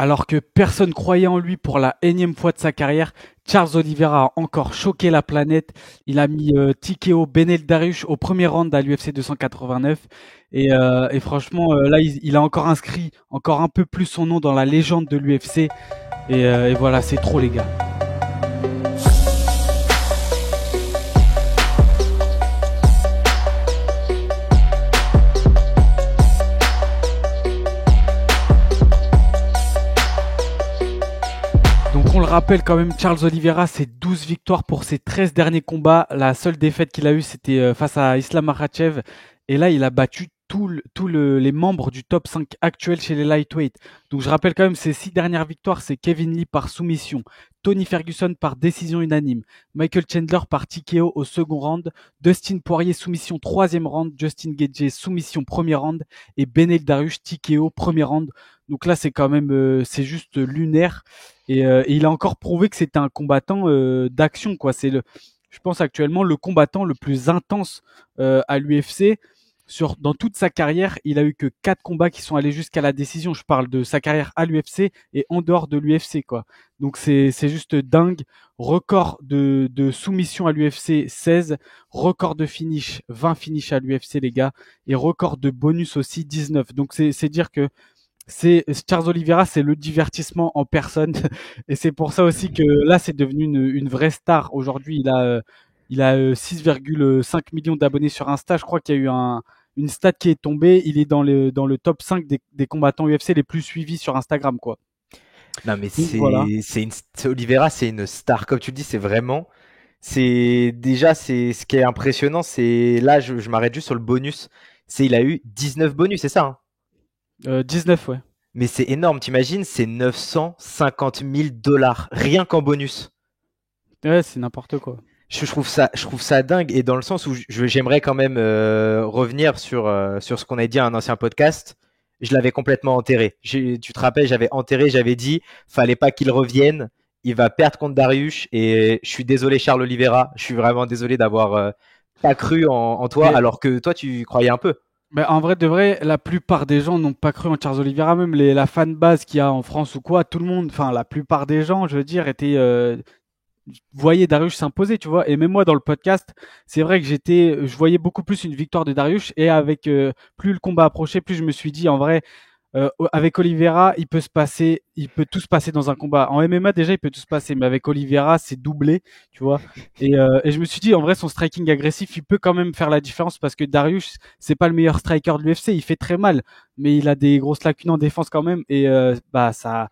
Alors que personne croyait en lui pour la énième fois de sa carrière, Charles Oliveira a encore choqué la planète. Il a mis TKO Benel Dariush au premier round à l'UFC 289. Et franchement, là, il a encore inscrit encore un peu plus son nom dans la légende de l'UFC. Et voilà, c'est trop les gars. Donc on le rappelle quand même, Charles Oliveira, c'est 12 victoires pour ses 13 derniers combats. La seule défaite qu'il a eue, c'était face à Islam Makhachev. Et là, il a battu les membres du top 5 actuel chez les lightweight. Donc je rappelle quand même, ses 6 dernières victoires, c'est Kevin Lee par soumission, Tony Ferguson par décision unanime, Michael Chandler par TKO au second round, Dustin Poirier soumission troisième round, Justin Gaethje soumission premier round et Benel Dariush TKO premier round. Donc là, c'est quand même, c'est juste lunaire. Et il a encore prouvé que c'était un combattant d'action, quoi. Je pense actuellement, le combattant le plus intense à l'UFC. Dans toute sa carrière, il a eu que 4 combats qui sont allés jusqu'à la décision. Je parle de sa carrière à l'UFC et en dehors de l'UFC, quoi. Donc c'est juste dingue. Record de soumission à l'UFC 16, record de finish 20 finish à l'UFC les gars et record de bonus aussi 19. Donc c'est dire que c'est Charles Oliveira, c'est le divertissement en personne, et c'est pour ça aussi que là, c'est devenu une vraie star. Aujourd'hui, il a 6,5 millions d'abonnés sur Insta. Je crois qu'il y a eu une stat qui est tombée. Il est dans le top 5 des combattants UFC les plus suivis sur Instagram, quoi. Non, mais Donc voilà. Oliveira, c'est une star. Comme tu le dis, c'est ce qui est impressionnant. C'est là, je m'arrête juste sur le bonus. Il a eu 19 bonus, c'est ça, hein? 19, ouais. Mais c'est énorme. T'imagines, c'est 950 000 dollars rien qu'en bonus. Ouais, c'est n'importe quoi. Je trouve ça dingue. Et dans le sens où j'aimerais quand même revenir sur ce qu'on a dit à un ancien podcast. Je l'avais complètement enterré. Tu te rappelles, j'avais enterré, j'avais dit, fallait pas qu'il revienne. Il va perdre contre Dariush. Et je suis désolé, Charles Oliveira. Je suis vraiment désolé d'avoir pas cru en toi, Mais alors que toi, tu croyais un peu. En vrai de vrai, la plupart des gens n'ont pas cru en Charles Oliveira, même la fanbase qu'il y a en France ou quoi, tout le monde, enfin la plupart des gens, je veux dire, voyaient Dariush s'imposer, tu vois. Et même moi dans le podcast, c'est vrai que je voyais beaucoup plus une victoire de Dariush, et avec plus le combat approchait, plus je me suis dit en vrai, avec Oliveira, il peut tout se passer dans un combat. En MMA déjà, il peut tout se passer, mais avec Oliveira, c'est doublé, tu vois. Et je me suis dit, en vrai, son striking agressif, il peut quand même faire la différence, parce que Dariush, c'est pas le meilleur striker de l'UFC, il fait très mal, mais il a des grosses lacunes en défense quand même. Et bah ça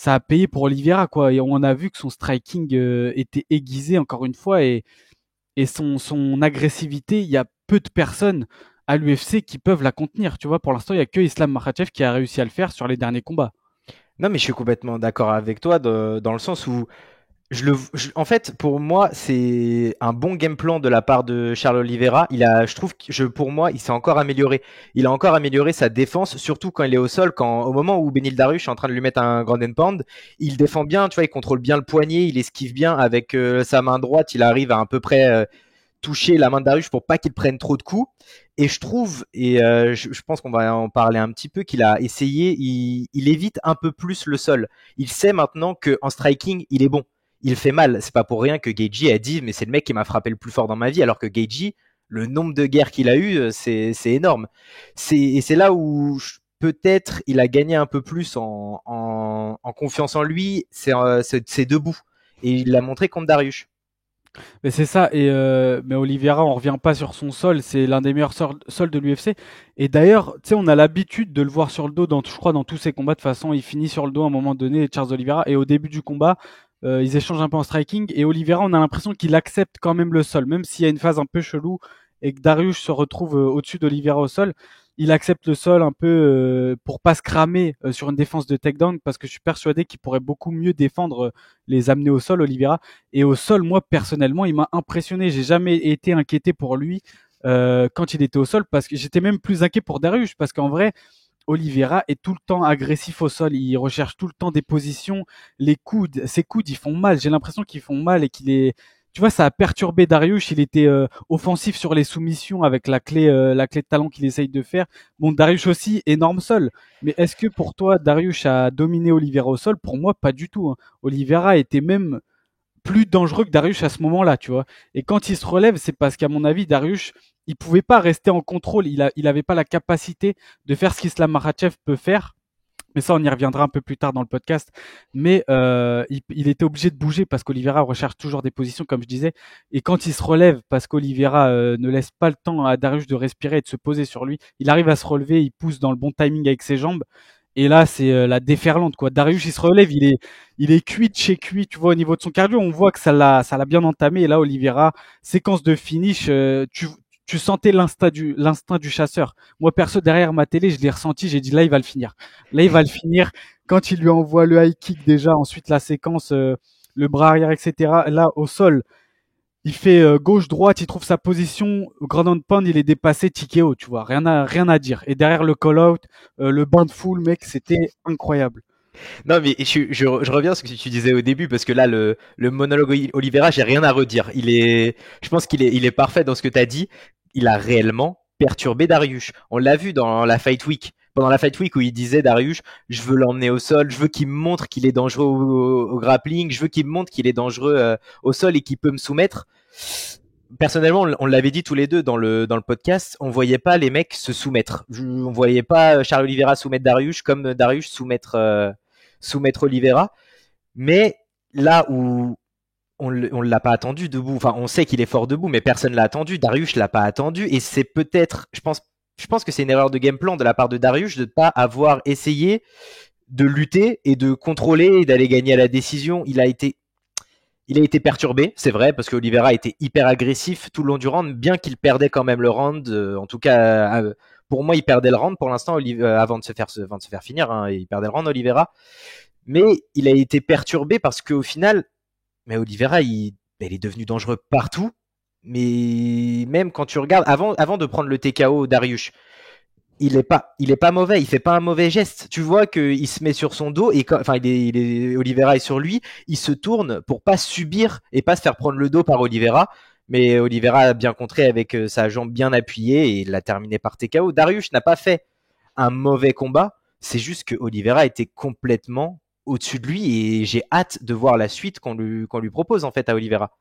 a payé pour Oliveira, quoi. Et on a vu que son striking était aiguisé encore une fois, et son agressivité, il y a peu de personnes à l'UFC qui peuvent la contenir. Tu vois, pour l'instant, il y a que Islam Makhachev qui a réussi à le faire sur les derniers combats. Non, mais je suis complètement d'accord avec toi dans le sens où en fait, pour moi, c'est un bon game plan de la part de Charles Oliveira. Je trouve pour moi, il s'est encore amélioré. Il a encore amélioré sa défense, surtout quand il est au sol. Au moment où Benil Dariush est en train de lui mettre un grand and pound, il défend bien. Tu vois, il contrôle bien le poignet, il esquive bien avec sa main droite. Il arrive à peu près toucher la main de Dariush pour pas qu'il prenne trop de coups. Et je trouve, je pense qu'on va en parler un petit peu, qu'il a essayé. Il évite un peu plus le sol. Il sait maintenant qu'en striking, il est bon. Il fait mal. C'est pas pour rien que Gaethje a dit, mais c'est le mec qui m'a frappé le plus fort dans ma vie, alors que Gaethje, le nombre de guerres qu'il a eu, c'est énorme. Et c'est là où peut-être il a gagné un peu plus en confiance en lui, c'est debout. Et il l'a montré contre Dariush. Mais c'est ça. Mais Oliveira, on revient pas sur son sol. C'est l'un des meilleurs sols de l'UFC. Et d'ailleurs, tu sais, on a l'habitude de le voir sur le dos je crois, dans tous ses combats. De toute façon, il finit sur le dos à un moment donné, Charles Oliveira. Et au début du combat, ils échangent un peu en striking. Et Oliveira, on a l'impression qu'il accepte quand même le sol, même s'il y a une phase un peu chelou et que Dariush se retrouve au-dessus d'Oliveira au sol. Il accepte le sol un peu pour pas se cramer sur une défense de takedown, parce que je suis persuadé qu'il pourrait beaucoup mieux défendre les amener au sol, Oliveira. Et au sol, moi personnellement, il m'a impressionné. J'ai jamais été inquiété pour lui quand il était au sol, parce que j'étais même plus inquiet pour Dariush, parce qu'en vrai, Oliveira est tout le temps agressif au sol. Il recherche tout le temps des positions. Ses coudes, ils font mal. J'ai l'impression qu'ils font mal et tu vois, ça a perturbé Dariush. Il était offensif sur les soumissions avec la clé de talent qu'il essaye de faire. Bon, Dariush aussi, énorme sol. Mais est-ce que pour toi, Dariush a dominé Oliveira au sol? Pour moi, pas du tout, hein. Oliveira était même plus dangereux que Dariush à ce moment-là, tu vois. Et quand il se relève, c'est parce qu'à mon avis, Dariush, il pouvait pas rester en contrôle. Il avait pas la capacité de faire ce qu'Islam Makhachev peut faire. Mais ça, on y reviendra un peu plus tard dans le podcast. Mais il était obligé de bouger parce qu'Oliveira recherche toujours des positions, comme je disais. Et quand il se relève, parce qu'Oliveira ne laisse pas le temps à Dariush de respirer et de se poser sur lui, il arrive à se relever, il pousse dans le bon timing avec ses jambes. Et là, c'est la déferlante, quoi. Dariush, il se relève, il est cuit de chez cuit, tu vois, au niveau de son cardio. On voit que ça l'a bien entamé. Et là, Oliveira, séquence de finish, tu sentais l'instinct du chasseur. Moi, perso, derrière ma télé, je l'ai ressenti. J'ai dit, là, il va le finir. Là, il va le finir. Quand il lui envoie le high kick déjà, ensuite la séquence, le bras arrière, etc. Là, au sol, il fait gauche-droite, il trouve sa position, grand and pound, il est dépassé, TKO, tu vois, rien à dire. Et derrière le call-out, le bain de foule, mec, c'était incroyable. Non, mais je reviens à ce que tu disais au début, parce que là, le monologue Oliveira, j'ai rien à redire. Je pense il est parfait dans ce que tu as dit. Il a réellement perturbé Dariush. On l'a vu dans la Fight Week. Pendant la Fight Week où il disait Dariush, je veux l'emmener au sol, je veux qu'il me montre qu'il est dangereux au grappling, je veux qu'il me montre qu'il est dangereux au sol et qu'il peut me soumettre. Personnellement, on l'avait dit tous les deux dans le podcast, on voyait pas les mecs se soumettre. On voyait pas Charles Oliveira soumettre Dariush comme Dariush soumettre Oliveira. Mais là où on l'a pas attendu debout, enfin on sait qu'il est fort debout, mais personne l'a attendu. Dariush l'a pas attendu et c'est peut-être, je pense que c'est une erreur de game plan de la part de Dariush de ne pas avoir essayé de lutter et de contrôler et d'aller gagner à la décision. Il a été perturbé, c'est vrai, parce que Oliveira était hyper agressif tout le long du round, bien qu'il perdait quand même le round. En tout cas, pour moi, il perdait le round pour l'instant avant de se faire finir. Hein, il perdait le round, Oliveira. Mais il a été perturbé parce qu'au final, mais Oliveira, il est devenu dangereux partout. Mais même quand tu regardes, avant de prendre le TKO Dariush, il est pas mauvais, il fait pas un mauvais geste. Tu vois qu'il se met sur son dos et enfin, Oliveira est sur lui, il se tourne pour pas subir et pas se faire prendre le dos par Oliveira. Mais Oliveira a bien contré avec sa jambe bien appuyée et il l'a terminé par TKO. Dariush n'a pas fait un mauvais combat, c'est juste que Oliveira était complètement au-dessus de lui et j'ai hâte de voir la suite qu'on lui propose en fait à Oliveira.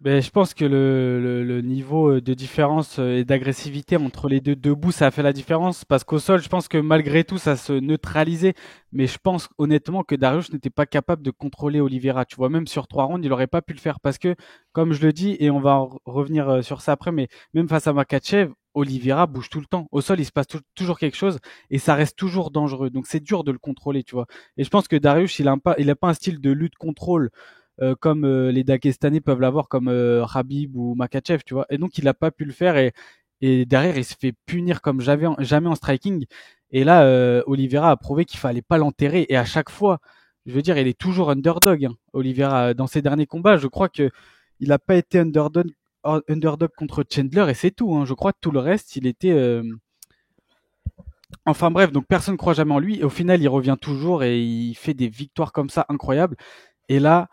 Ben, je pense que le niveau de différence et d'agressivité entre les deux debout, ça a fait la différence. Parce qu'au sol, je pense que malgré tout, ça se neutralisait. Mais je pense honnêtement que Dariush n'était pas capable de contrôler Oliveira. Tu vois, même sur 3 rounds, il aurait pas pu le faire. Parce que, comme je le dis, et on va revenir sur ça après, mais même face à Makhachev, Oliveira bouge tout le temps. Au sol, il se passe toujours quelque chose et ça reste toujours dangereux. Donc c'est dur de le contrôler, tu vois. Et je pense que Dariush, il a pas un style de lutte-contrôle comme les Dagestanais peuvent l'avoir comme Khabib ou Makhachev, tu vois. Et donc il a pas pu le faire et derrière il se fait punir comme jamais en striking. Et là, Oliveira a prouvé qu'il fallait pas l'enterrer et à chaque fois, je veux dire, il est toujours underdog. Hein, Oliveira dans ses derniers combats, je crois que il a pas été underdog contre Chandler et c'est tout. Hein. Je crois que tout le reste, il était enfin bref, donc personne ne croit jamais en lui. Et au final, il revient toujours et il fait des victoires comme ça incroyables. Et là,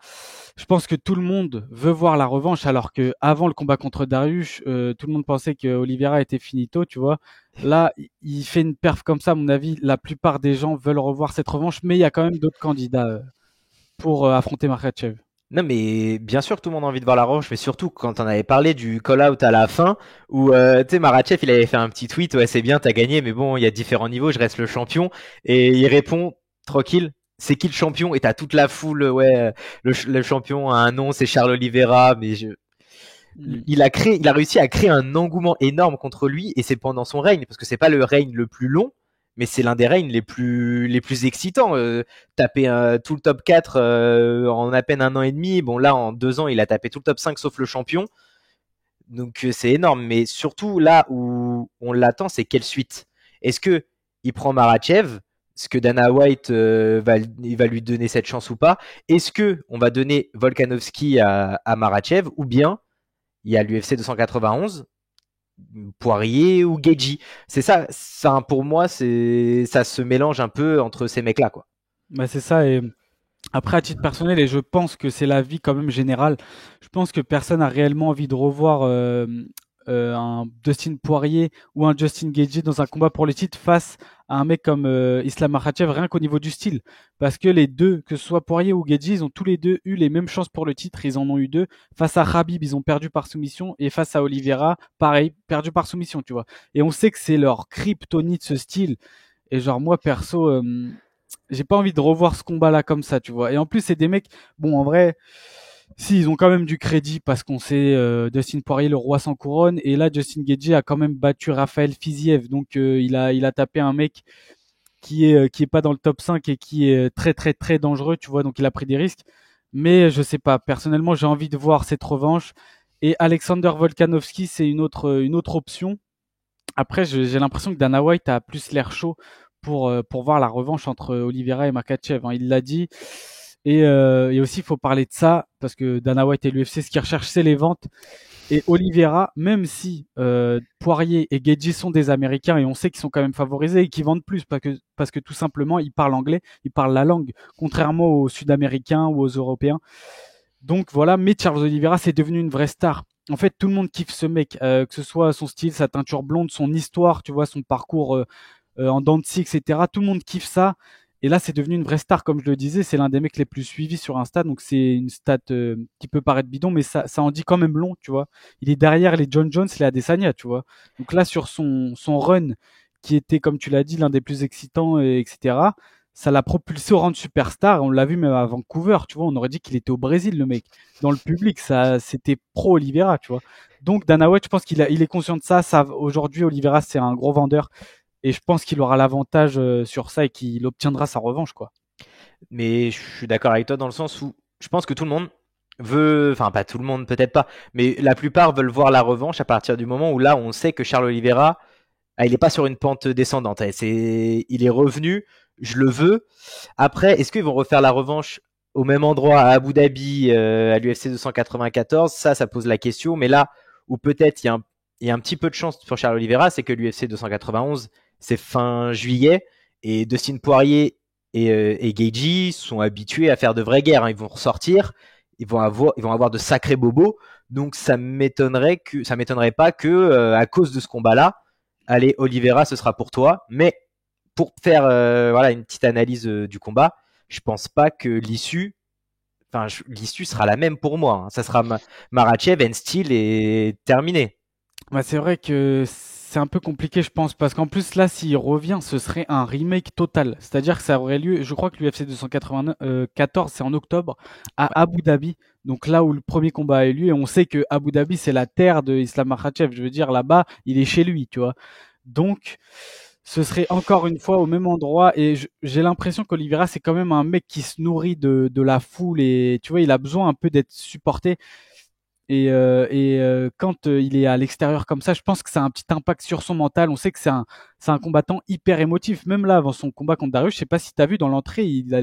je pense que tout le monde veut voir la revanche, alors que avant le combat contre Dariush, tout le monde pensait que Oliveira était finito, tu vois. Là, il fait une perf comme ça, à mon avis, la plupart des gens veulent revoir cette revanche, mais il y a quand même d'autres candidats pour affronter Makhachev. Non, mais bien sûr, tout le monde a envie de voir la revanche, mais surtout quand on avait parlé du call-out à la fin, où tu sais, Marachev, il avait fait un petit tweet, ouais, c'est bien, t'as gagné, mais bon, il y a différents niveaux, je reste le champion. Et il répond, tranquille, c'est qui le champion? Et t'as toute la foule, ouais, le champion a un nom, c'est Charles Oliveira, Mm. il a réussi à créer un engouement énorme contre lui, et c'est pendant son règne, parce que c'est pas le règne le plus long, mais c'est l'un des règnes les plus excitants. Taper tout le top 4 en à peine un an et demi. Bon, là, en 2 ans, il a tapé tout le top 5 sauf le champion. Donc, c'est énorme. Mais surtout, là où on l'attend, c'est quelle suite? Est-ce que il prend Marachev? Est-ce que Dana White il va lui donner cette chance ou pas? Est-ce que on va donner Volkanovski à Marachev? Ou bien il y a l'UFC 291, Poirier ou Geji. C'est pour moi, ça se mélange un peu entre ces mecs-là, quoi. Bah, c'est ça, et Après, à titre personnel, et je pense que c'est l'avis quand même général, je pense que personne n'a réellement envie de revoir un Dustin Poirier ou un Justin Gaethje dans un combat pour le titre face à un mec comme Islam Makhachev, rien qu'au niveau du style. Parce que les deux, que ce soit Poirier ou Gaethje, ils ont tous les deux eu les mêmes chances pour le titre, ils en ont eu deux. Face à Khabib, ils ont perdu par soumission, et face à Oliveira, pareil, perdu par soumission, tu vois. Et on sait que c'est leur kryptonite, ce style. Et genre, moi, perso, j'ai pas envie de revoir ce combat-là comme ça, tu vois. Et en plus, c'est des mecs, bon, en vrai, si, ils ont quand même du crédit parce qu'on sait Dustin Poirier, le roi sans couronne. Et là, Justin Gaethje a quand même battu Raphaël Fiziev. Donc, il a tapé un mec qui est pas dans le top 5 et qui est très, très, très dangereux, tu vois. Donc, il a pris des risques. Mais je sais pas. Personnellement, j'ai envie de voir cette revanche. Et Alexander Volkanovski, c'est une autre option. Après, j'ai l'impression que Dana White a plus l'air chaud pour voir la revanche entre Oliveira et Makhachev, hein. Il l'a dit. Et aussi, il faut parler de ça, parce que Dana White et l'UFC, ce qu'ils recherchent, c'est les ventes. Et Oliveira, même si Poirier et Gaethje sont des Américains, et on sait qu'ils sont quand même favorisés et qu'ils vendent plus, parce que tout simplement, ils parlent anglais, ils parlent la langue, contrairement aux Sud-Américains ou aux Européens. Donc voilà, mais Charles Oliveira, c'est devenu une vraie star. En fait, tout le monde kiffe ce mec, que ce soit son style, sa teinture blonde, son histoire, tu vois, son parcours en dents de scie, etc. Tout le monde kiffe ça. Et là, c'est devenu une vraie star, comme je le disais. C'est l'un des mecs les plus suivis sur Insta. Donc, c'est une stat qui peut paraître bidon, mais ça en dit quand même long, tu vois. Il est derrière les John Jones, les Adesanya, tu vois. Donc là, sur son run, qui était, comme tu l'as dit, l'un des plus excitants, etc., ça l'a propulsé au rang de superstar. On l'a vu même à Vancouver, tu vois. On aurait dit qu'il était au Brésil, le mec. Dans le public, ça, c'était pro Oliveira, tu vois. Donc, Dana White, je pense il est conscient de ça. Aujourd'hui, Oliveira, c'est un gros vendeur. Et je pense qu'il aura l'avantage sur ça et qu'il obtiendra sa revanche, quoi. Mais je suis d'accord avec toi dans le sens où je pense que tout le monde veut, enfin pas tout le monde peut-être pas, mais la plupart veulent voir la revanche à partir du moment où là on sait que Charles Oliveira, il n'est pas sur une pente descendante. Il est revenu, je le veux. Après, est-ce qu'ils vont refaire la revanche au même endroit à Abu Dhabi, à l'UFC 294? Ça pose la question. Mais là où peut-être il y a un petit peu de chance pour Charles Oliveira, c'est que l'UFC 291, c'est fin juillet, et Dustin Poirier et Gaethje sont habitués à faire de vraies guerres, hein. Ils vont ressortir, ils vont avoir de sacrés bobos. Donc ça m'étonnerait pas que à cause de ce combat-là, allez, Oliveira, ce sera pour toi. Mais pour faire voilà une petite analyse du combat, je pense pas que l'issue sera la même pour moi, hein. Ça sera Makhachev and Steel et terminé. Bah, c'est vrai que c'est un peu compliqué, je pense, parce qu'en plus, là, s'il revient, ce serait un remake total. C'est-à-dire que ça aurait lieu, je crois que l'UFC 294, c'est en octobre, à Ouais. Abu Dhabi. Donc là où le premier combat a eu lieu, et on sait que Abu Dhabi, c'est la terre de Islam Makhachev. Je veux dire, là-bas, il est chez lui, tu vois. Donc, ce serait encore une fois au même endroit. Et j'ai l'impression qu'Oliveira, c'est quand même un mec qui se nourrit de la foule. Et tu vois, il a besoin un peu d'être supporté. Et quand il est à l'extérieur comme ça, je pense que ça a un petit impact sur son mental. On sait que c'est un combattant hyper émotif. Même là, avant son combat contre Darius, je sais pas si tu as vu dans l'entrée, il a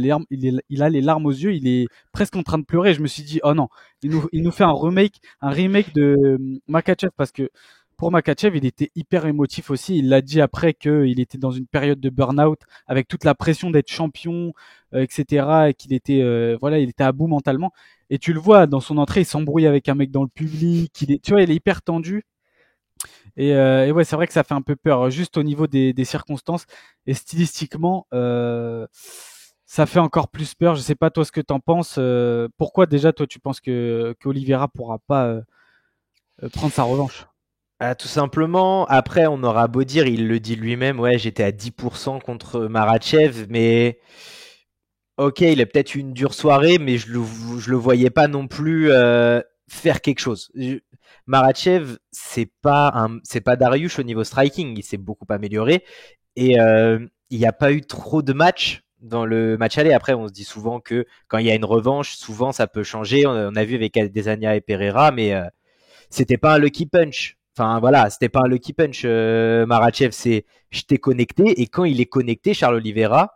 les larmes aux yeux, il est presque en train de pleurer. Je me suis dit, oh non, il nous fait un remake de Makhachev, parce que pour Makhachev, il était hyper émotif aussi. Il l'a dit après qu'il était dans une période de burn-out avec toute la pression d'être champion, etc. Et qu'il était, voilà, il était à bout mentalement. Et tu le vois dans son entrée, il s'embrouille avec un mec dans le public. Tu vois, il est hyper tendu. Et ouais, c'est vrai que ça fait un peu peur, juste au niveau des circonstances. Et stylistiquement, ça fait encore plus peur. Je sais pas toi ce que t'en penses. Pourquoi déjà toi tu penses que qu'Oliveira pourra pas prendre sa revanche? Ah, tout simplement, après, on aura beau dire, il le dit lui-même, ouais, j'étais à 10% contre Makhachev, mais ok, il a peut-être eu une dure soirée, mais je le voyais pas non plus faire quelque chose. Makhachev, c'est pas Dariush au niveau striking, il s'est beaucoup amélioré, et il n'y a pas eu trop de matchs dans le match aller. Après, on se dit souvent que quand il y a une revanche, souvent ça peut changer. On a vu avec Adesanya et Pereira, mais c'était pas un lucky punch. Enfin voilà, c'était pas un lucky punch. Makhachev, c'est je t'ai connecté, et quand il est connecté, Charles Oliveira,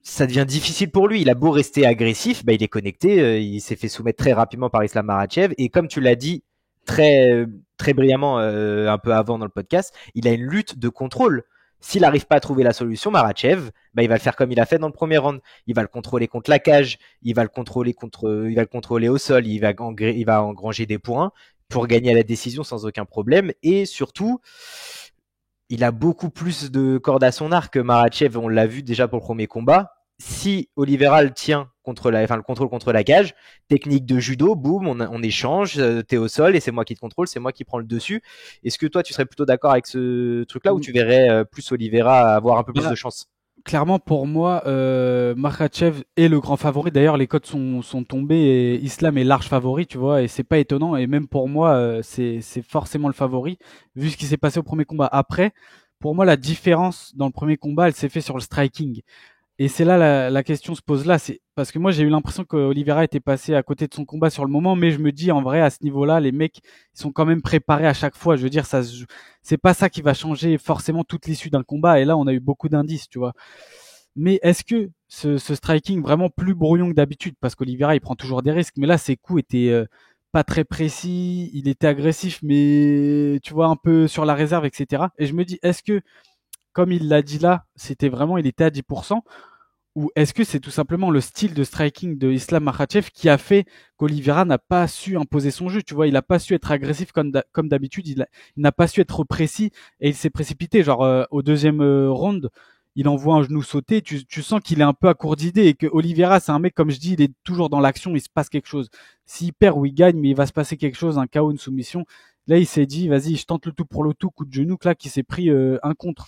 ça devient difficile pour lui. Il a beau rester agressif, bah, il est connecté. Il s'est fait soumettre très rapidement par Islam Makhachev, et comme tu l'as dit très très brillamment un peu avant dans le podcast, il a une lutte de contrôle. S'il n'arrive pas à trouver la solution, Makhachev, bah, il va le faire comme il a fait dans le premier round. Il va le contrôler contre la cage, il va le contrôler au sol, il va engranger des points pour gagner à la décision sans aucun problème. Et surtout, il a beaucoup plus de cordes à son arc que Makhachev. On l'a vu déjà pour le premier combat. Si Oliveira le tient le contrôle contre la cage, technique de judo, boum, on échange, t'es au sol et c'est moi qui te contrôle, c'est moi qui prends le dessus. Est-ce que toi, tu serais plutôt d'accord avec ce truc-là ou tu verrais plus Oliveira avoir un peu plus Bah, de chance? clairement, pour moi, Makhachev est le grand favori. D'ailleurs, les cotes sont tombées et Islam est large favori, tu vois, et c'est pas étonnant. Et même pour moi, c'est forcément le favori, vu ce qui s'est passé au premier combat. Après, pour moi, la différence dans le premier combat, elle s'est fait sur le striking. Et c'est là la question se pose là, c'est parce que moi j'ai eu l'impression que Oliveira était passé à côté de son combat sur le moment, mais je me dis en vrai à ce niveau-là, les mecs ils sont quand même préparés à chaque fois. Je veux dire, c'est pas ça qui va changer forcément toute l'issue d'un combat. Et là, on a eu beaucoup d'indices, tu vois. Mais est-ce que ce striking vraiment plus brouillon que d'habitude, parce qu'Oliveira il prend toujours des risques, mais là ses coups étaient pas très précis, il était agressif, mais tu vois un peu sur la réserve, etc. Et je me dis, est-ce que comme il l'a dit là, c'était vraiment, il était à 10%, ou est-ce que c'est tout simplement le style de striking de Islam Makhachev qui a fait qu'Oliveira n'a pas su imposer son jeu, tu vois, il n'a pas su être agressif comme d'habitude, il n'a pas su être précis et il s'est précipité, genre au deuxième round, il envoie un genou sauté, tu sens qu'il est un peu à court d'idées et que Oliveira, c'est un mec, comme je dis, il est toujours dans l'action, il se passe quelque chose. S'il perd ou il gagne, mais il va se passer quelque chose, un KO, une soumission. Là, il s'est dit, vas-y, je tente le tout pour le tout, coup de genou, là, qui s'est pris un contre.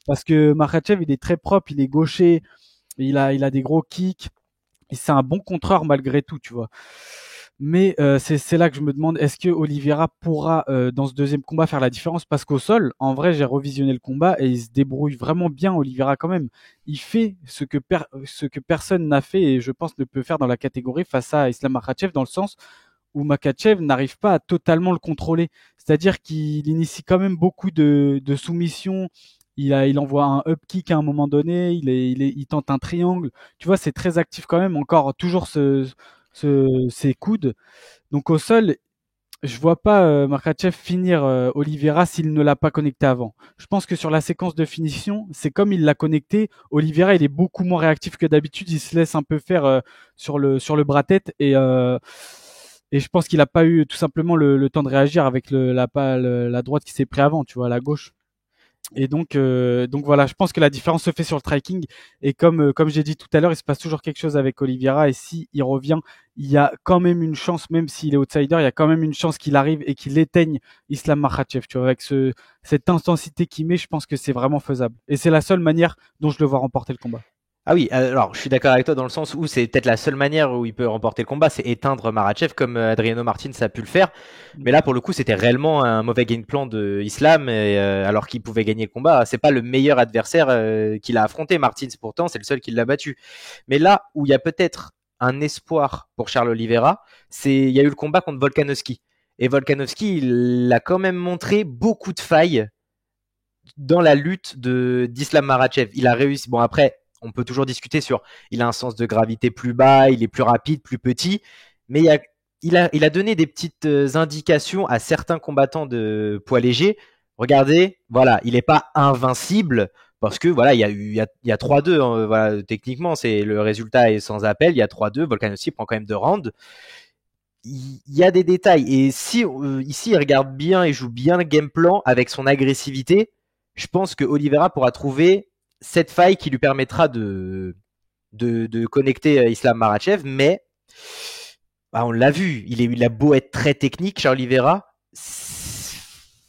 Parce que Makhachev, il est très propre, il est gaucher, il a des gros kicks. C'est un bon contreur malgré tout, tu vois. Mais c'est là que je me demande, est-ce que Oliveira pourra dans ce deuxième combat faire la différence? Parce qu'au sol, en vrai, j'ai revisionné le combat et il se débrouille vraiment bien, Oliveira quand même. Il fait ce que personne n'a fait et je pense ne peut faire dans la catégorie face à Islam Makhachev, dans le sens où Makhachev n'arrive pas à totalement le contrôler. C'est-à-dire qu'il initie quand même beaucoup de soumissions. Il envoie un up kick à un moment donné, il tente un triangle. Tu vois, c'est très actif quand même. Encore toujours ses coudes. Donc au sol, je vois pas Makhachev finir Oliveira s'il ne l'a pas connecté avant. Je pense que sur la séquence de finition, c'est comme il l'a connecté. Oliveira, il est beaucoup moins réactif que d'habitude. Il se laisse un peu faire sur le bras-tête et je pense qu'il a pas eu tout simplement le temps de réagir avec la droite qui s'est pris avant, tu vois, la gauche. Et donc voilà, je pense que la différence se fait sur le striking. Et comme j'ai dit tout à l'heure, il se passe toujours quelque chose avec Oliveira. Et si il revient, il y a quand même une chance, même s'il est outsider, il y a quand même une chance qu'il arrive et qu'il éteigne Islam Makhachev. Tu vois, avec cette intensité qu'il met, je pense que c'est vraiment faisable. Et c'est la seule manière dont je le vois remporter le combat. Ah oui, alors je suis d'accord avec toi dans le sens où c'est peut-être la seule manière où il peut remporter le combat, c'est éteindre Makhachev comme Adriano Martins a pu le faire. Mais là, pour le coup, c'était réellement un mauvais game plan de Islam, alors qu'il pouvait gagner le combat. C'est pas le meilleur adversaire qu'il a affronté, Martins. Pourtant, c'est le seul qui l'a battu. Mais là où il y a peut-être un espoir pour Charles Oliveira, il y a eu le combat contre Volkanovski. Et Volkanovski, il a quand même montré beaucoup de failles dans la lutte d'Islam Makhachev. Il a réussi. Bon, après, on peut toujours discuter sur. Il a un sens de gravité plus bas, il est plus rapide, plus petit, mais il a donné des petites indications à certains combattants de poids léger. Regardez, voilà, il n'est pas invincible parce que voilà, il y a 3-2. Hein, voilà, techniquement, c'est le résultat est sans appel. Il y a 3-2. Volkanovski prend quand même 2 rounds. Il y a des détails et si ici il regarde bien et joue bien le game plan avec son agressivité, je pense que Oliveira pourra trouver cette faille qui lui permettra de connecter Islam Makhachev, mais bah, on l'a vu, il a beau être très technique, Charles Oliveira,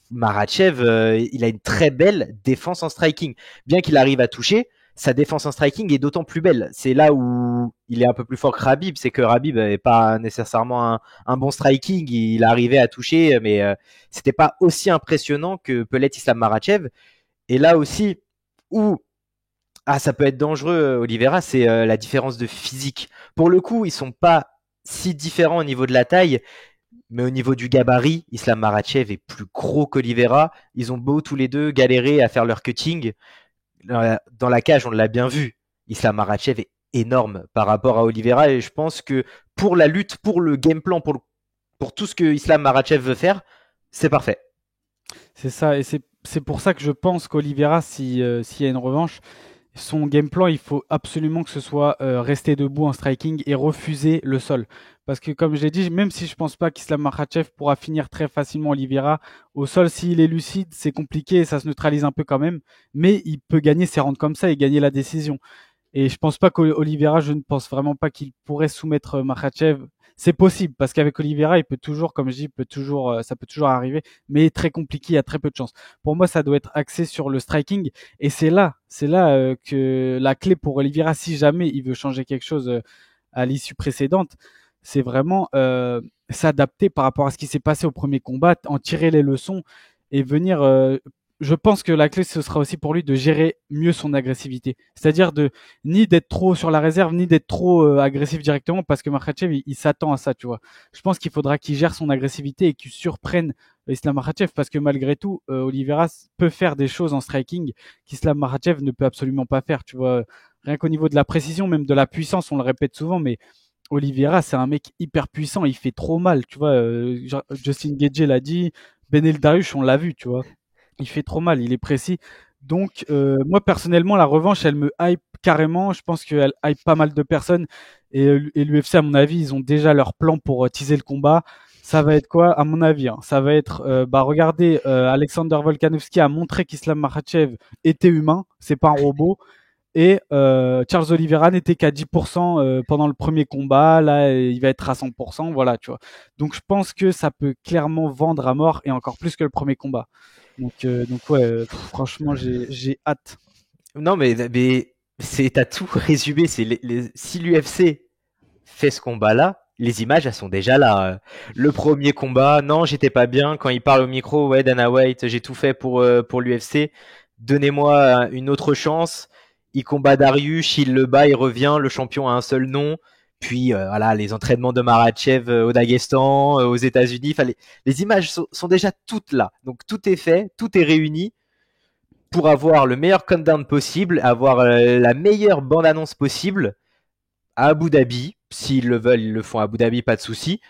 Makhachev, il a une très belle défense en striking. Bien qu'il arrive à toucher, sa défense en striking est d'autant plus belle. C'est là où il est un peu plus fort que Khabib, c'est que Khabib n'est pas nécessairement un bon striking, il arrivait à toucher, mais c'était pas aussi impressionnant que peut l'être Islam Makhachev. Et là aussi, où ça peut être dangereux, Oliveira, c'est la différence de physique. Pour le coup, ils sont pas si différents au niveau de la taille, mais au niveau du gabarit, Islam Makhachev est plus gros qu'Oliveira. Ils ont beau tous les deux galérer à faire leur cutting. Dans la cage, on l'a bien vu. Islam Makhachev est énorme par rapport à Oliveira et je pense que pour la lutte, pour le game plan, pour tout ce que Islam Makhachev veut faire, c'est parfait. C'est ça, et c'est pour ça que je pense qu'Oliveira, s'il y a une revanche, son game plan, il faut absolument que ce soit rester debout en striking et refuser le sol. Parce que comme je l'ai dit, même si je pense pas qu'Islam Makhachev pourra finir très facilement Oliveira au sol, s'il est lucide, c'est compliqué et ça se neutralise un peu quand même. Mais il peut gagner ses rounds comme ça et gagner la décision. Et je pense pas qu'Oliveira, je ne pense vraiment pas qu'il pourrait soumettre Makhachev. C'est possible parce qu'avec Oliveira, il peut toujours, comme je dis, ça peut toujours arriver, mais très compliqué, il y a très peu de chances. Pour moi, ça doit être axé sur le striking et c'est là que la clé pour Oliveira, si jamais il veut changer quelque chose à l'issue précédente, c'est vraiment s'adapter par rapport à ce qui s'est passé au premier combat, en tirer les leçons et venir. Je pense que la clé, ce sera aussi pour lui de gérer mieux son agressivité. C'est-à-dire de ni d'être trop sur la réserve, ni d'être trop agressif directement, parce que Makhachev, il s'attend à ça, tu vois. Je pense qu'il faudra qu'il gère son agressivité et qu'il surprenne Islam Makhachev, parce que malgré tout, Oliveira peut faire des choses en striking qu'Islam Makhachev ne peut absolument pas faire, tu vois. Rien qu'au niveau de la précision, même de la puissance, on le répète souvent, mais Oliveira, c'est un mec hyper puissant, il fait trop mal, tu vois. Justin Gaethje l'a dit, Benel Dariush, on l'a vu, tu vois. Il fait trop mal, il est précis. Donc, moi, personnellement, la revanche, elle me hype carrément. Je pense qu'elle hype pas mal de personnes. Et l'UFC, à mon avis, ils ont déjà leur plan pour teaser le combat. Ça va être quoi, à mon avis, hein, ça va être, regardez, Alexander Volkanovski a montré qu'Islam Makhachev était humain, c'est pas un robot. Et Charles Oliveira n'était qu'à 10% pendant le premier combat. Là, il va être à 100%. Voilà, tu vois. Donc, je pense que ça peut clairement vendre à mort et encore plus que le premier combat. Donc ouais, franchement, j'ai hâte. Non, mais t'as tout résumé. Si l'UFC fait ce combat-là, les images, elles sont déjà là. Le premier combat, non, j'étais pas bien. Quand il parle au micro, ouais, Dana White, j'ai tout fait pour l'UFC. Donnez-moi une autre chance. Il combat Dariush, il le bat, il revient. Le champion a un seul nom. Puis voilà, les entraînements de Makhachev au Daghestan, aux États-Unis. Les images sont déjà toutes là. Donc tout est fait, tout est réuni pour avoir le meilleur countdown possible, avoir la meilleure bande-annonce possible à Abu Dhabi. S'ils le veulent, ils le font à Abu Dhabi, pas de souci.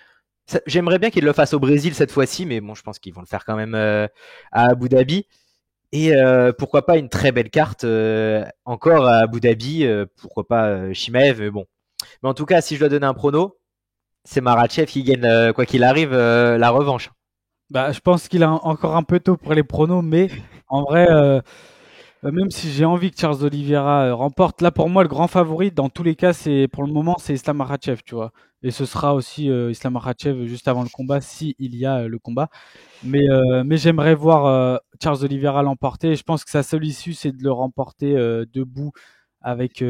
J'aimerais bien qu'ils le fassent au Brésil cette fois-ci, mais bon, je pense qu'ils vont le faire quand même à Abu Dhabi. Et pourquoi pas une très belle carte encore à Abu Dhabi, pourquoi pas Chimaev, bon. Mais en tout cas, si je dois donner un prono, c'est Makhachev qui gagne, quoi qu'il arrive, la revanche. Bah, je pense qu'il est encore un peu tôt pour les pronos, mais en vrai, même si j'ai envie que Charles Oliveira remporte, là pour moi le grand favori dans tous les cas, c'est pour le moment c'est Islam Makhachev, tu vois. Et ce sera aussi Islam Makhachev juste avant le combat, si il y a le combat. Mais j'aimerais voir Charles Oliveira l'emporter. Je pense que sa seule issue, c'est de le remporter debout avec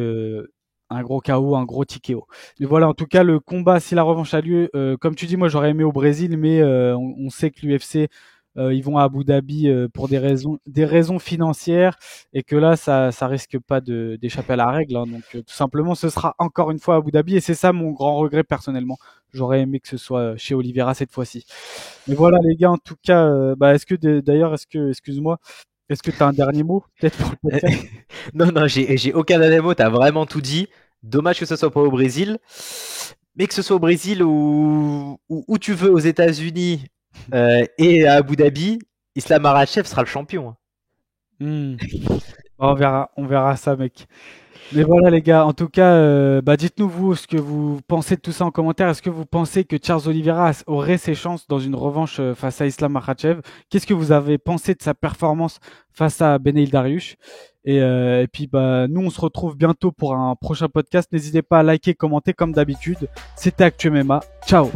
un gros KO, un gros TKO. Mais voilà, en tout cas, le combat, si la revanche a lieu, comme tu dis, moi j'aurais aimé au Brésil, mais on sait que l'UFC, ils vont à Abu Dhabi pour des raisons financières et que là, ça risque pas d'échapper à la règle, hein. Donc, tout simplement, ce sera encore une fois à Abu Dhabi et c'est ça mon grand regret personnellement. J'aurais aimé que ce soit chez Oliveira cette fois-ci. Mais voilà, les gars, en tout cas, d'ailleurs, excuse-moi, est-ce que tu as un dernier mot, peut-être pour le podcast? Non, non, j'ai aucun dernier mot, t'as vraiment tout dit. Dommage que ce soit pas au Brésil. Mais que ce soit au Brésil ou où tu veux, aux États-Unis et à Abu Dhabi, Islam Makhachev sera le champion, hein. Hmm. On verra ça, mec. Mais voilà les gars, en tout cas, dites-nous vous ce que vous pensez de tout ça en commentaire. Est-ce que vous pensez que Charles Oliveira aurait ses chances dans une revanche face à Islam Makhachev? Qu'est-ce que vous avez pensé de sa performance face à Beneil Dariush? Et puis nous on se retrouve bientôt pour un prochain podcast. N'hésitez pas à liker, commenter comme d'habitude. C'était Actu MMA. Ciao.